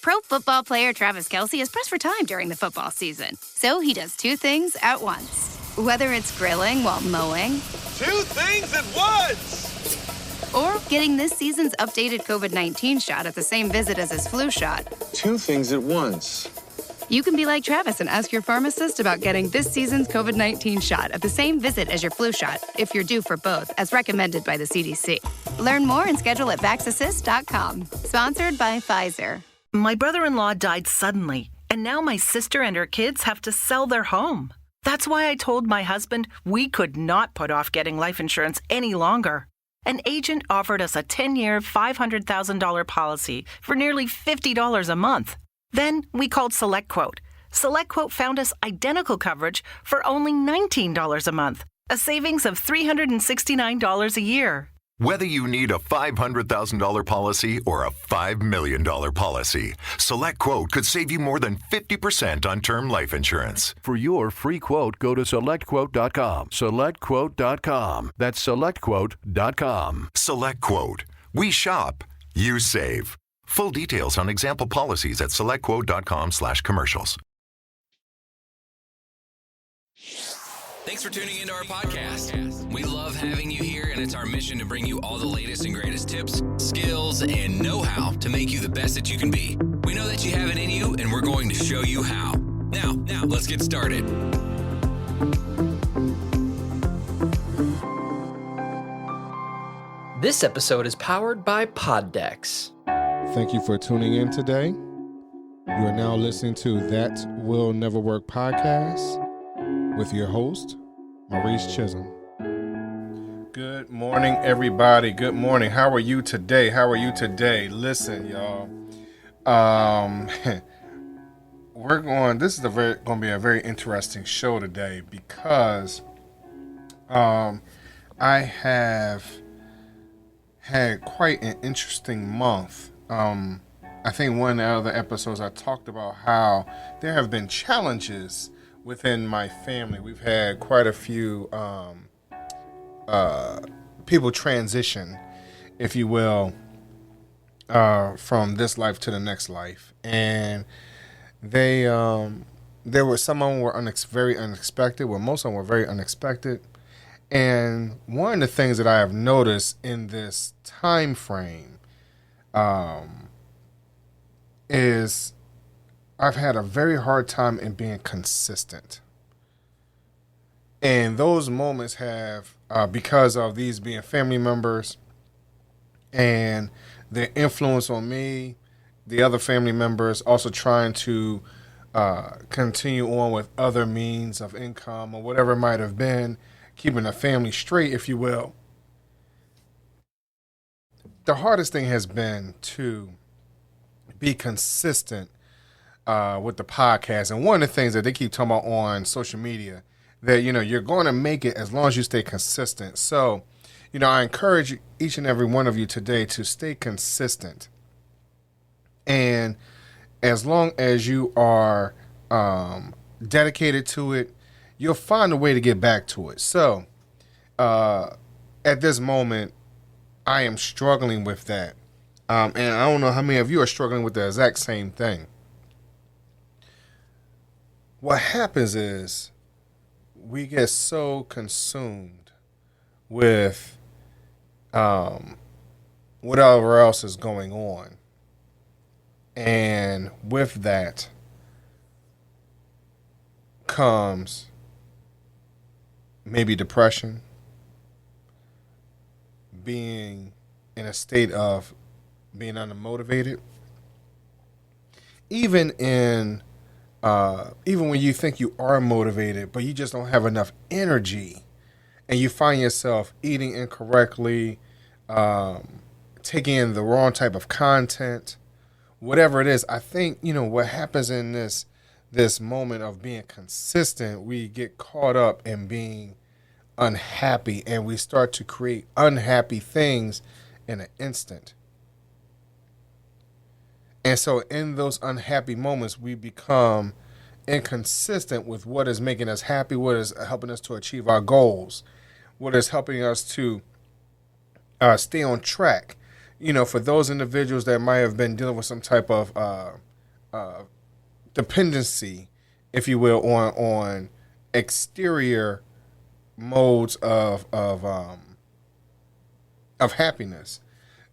Pro Football player Travis Kelce is pressed for time during the football season. So he does two things at once. Whether it's grilling while mowing. Two things at once! Or getting this season's updated COVID-19 shot at the same visit as his flu shot. Two things at once. You can be like Travis and ask your pharmacist about getting this season's COVID-19 shot at the same visit as your flu shot, if you're due for both, as recommended by the CDC. Learn more and schedule at vaxassist.com. Sponsored by Pfizer. My brother-in-law died suddenly, and now my sister and her kids have to sell their home. That's why I told my husband we could not put off getting life insurance any longer. An agent offered us a 10-year, $500,000 policy for nearly $50 a month. Then we called SelectQuote. SelectQuote found us identical coverage for only $19 a month, a savings of $369 a year. Whether you need a $500,000 policy or a $5 million policy, SelectQuote could save you more than 50% on term life insurance. For your free quote, go to SelectQuote.com. SelectQuote.com. That's SelectQuote.com. SelectQuote. We shop. You save. Full details on example policies at SelectQuote.com/commercials. Thanks for tuning into our podcast. We love having you here, and it's our mission to bring you all the latest and greatest tips, skills, and know-how to make you the best that you can be. We know that you have it in you, and we're going to show you how. Now, let's get started. This episode is powered by Poddex. Thank you for tuning in today. You are now listening to That Will Never Work podcast with your host, Maurice Chisholm. Good morning, everybody. Good morning. How are you today? Listen, y'all. This is going to be a very interesting show today because I have had quite an interesting month. I think one of the other episodes I talked about how there have been challenges within my family. We've had quite a few people transition, if you will, from this life to the next life, and there were some of them were very unexpected. Well, most of them were very unexpected, and one of the things that I have noticed in this time frame is I've had a very hard time in being consistent. And those moments have, because of these being family members and their influence on me, the other family members also trying to continue on with other means of income or whatever it might have been, keeping the family straight, if you will. The hardest thing has been to be consistent with the podcast. And one of the things that they keep talking about on social media, that, you're going to make it as long as you stay consistent. So, I encourage each and every one of you today to stay consistent. And as long as you are dedicated to it, you'll find a way to get back to it. So, at this moment, I am struggling with that. And I don't know how many of you are struggling with the exact same thing. What happens is we get so consumed with whatever else is going on. And with that comes maybe depression, being in a state of being unmotivated, even when you think you are motivated, but you just don't have enough energy, and you find yourself eating incorrectly, taking in the wrong type of content, whatever it is. I think, what happens in this moment of being consistent, we get caught up in being unhappy, and we start to create unhappy things in an instant. And so in those unhappy moments, we become inconsistent with what is making us happy, what is helping us to achieve our goals, what is helping us to stay on track. For those individuals that might have been dealing with some type of dependency, if you will, on exterior modes of happiness.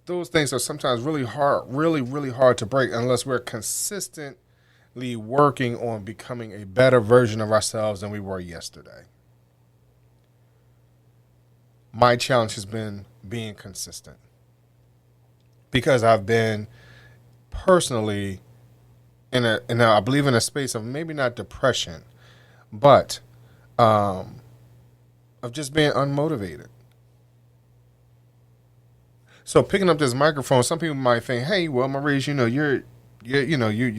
Those things are sometimes really hard to break unless we're consistently working on becoming a better version of ourselves than we were yesterday. My challenge has been being consistent because I've been personally I believe in a space of maybe not depression, but of just being unmotivated. So picking up this microphone, some people might think, "Hey, well, Maurice, you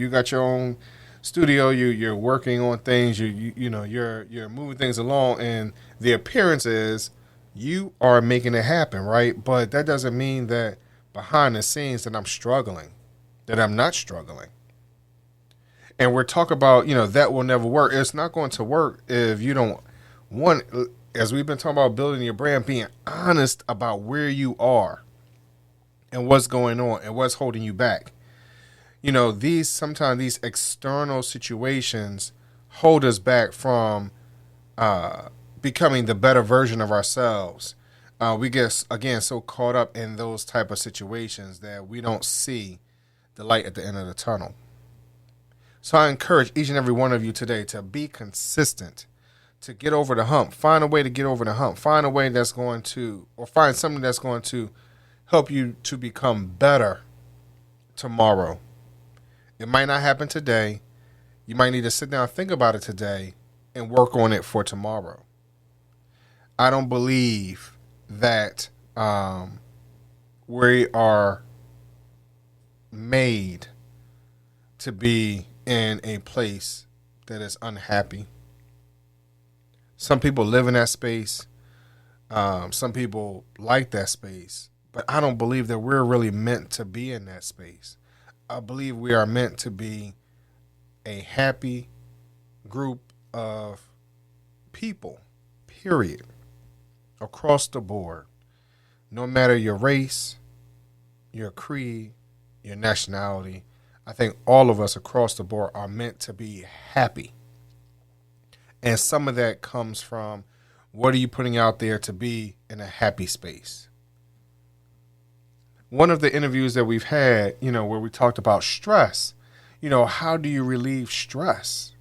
got your own studio, you're working on things, you're moving things along, and the appearance is you are making it happen, right?" But that doesn't mean that behind the scenes that I'm struggling, that I'm not struggling. And we're talking about, that will never work. It's not going to work if you don't as we've been talking about building your brand, being honest about where you are and what's going on and what's holding you back. Sometimes these external situations hold us back from becoming the better version of ourselves. We get, again, so caught up in those type of situations that we don't see the light at the end of the tunnel. So I encourage each and every one of you today to be consistent, to get over the hump. Find a way to get over the hump. Find a way that's going to, or find something that's going to help you to become better tomorrow. It might not happen today. You might need to sit down and think about it today and work on it for tomorrow. I don't believe that we are made to be in a place that is unhappy. Some people live in that space. Some people like that space. But I don't believe that we're really meant to be in that space. I believe we are meant to be a happy group of people, period, across the board. No matter your race, your creed, your nationality, I think all of us across the board are meant to be happy. And some of that comes from what are you putting out there to be in a happy space. One of the interviews that we've had, where we talked about stress, how do you relieve stress?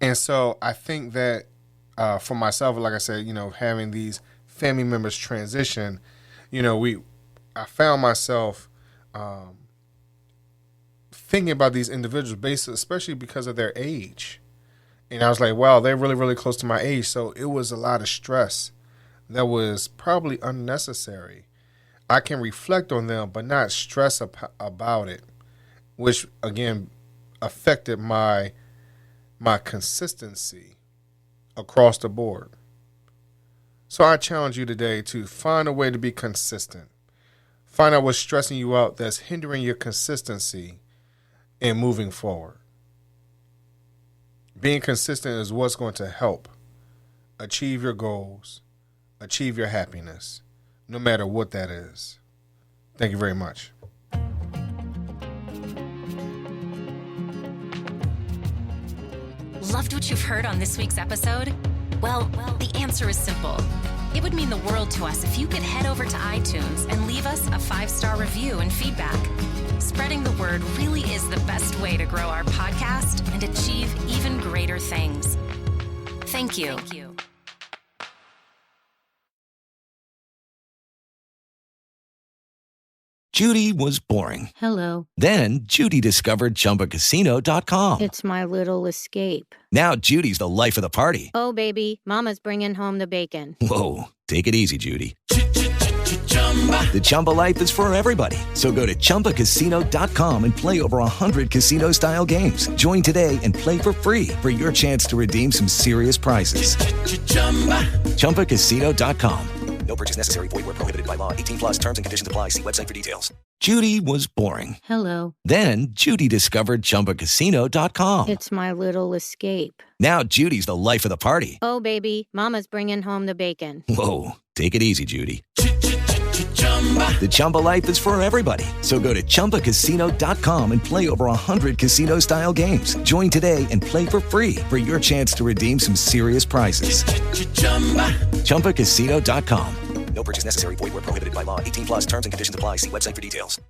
And so I think that for myself, like I said, having these family members transition, I found myself thinking about these individuals especially because of their age. And I was like, wow, they're really, really close to my age. So it was a lot of stress that was probably unnecessary. I can reflect on them, but not stress about it, which again affected my consistency across the board. So I challenge you today to find a way to be consistent. Find out what's stressing you out that's hindering your consistency in moving forward. Being consistent is what's going to help achieve your goals, achieve your happiness, no matter what that is. Thank you very much. Loved what you've heard on this week's episode? Well, the answer is simple. It would mean the world to us if you could head over to iTunes and leave us a 5-star review and feedback. Spreading the word really is the best way to grow our podcast and achieve even greater things. Thank you. Judy was boring. Hello. Then Judy discovered ChumbaCasino.com. It's my little escape. Now Judy's the life of the party. Oh, baby, mama's bringing home the bacon. Whoa, take it easy, Judy. The Chumba life is for everybody. So go to ChumbaCasino.com and play over 100 casino-style games. Join today and play for free for your chance to redeem some serious prizes. ChumbaCasino.com. No purchase necessary. Void where prohibited by law. 18 plus terms and conditions apply. See website for details. Judy was boring. Hello. Then Judy discovered ChumbaCasino.com. It's my little escape. Now Judy's the life of the party. Oh, baby, mama's bringing home the bacon. Whoa, take it easy, Judy. The Chumba life is for everybody. So go to ChumbaCasino.com and play over 100 casino-style games. Join today and play for free for your chance to redeem some serious prizes. ChumbaCasino.com. No purchase necessary. Void where prohibited by law. 18 plus terms and conditions apply. See website for details.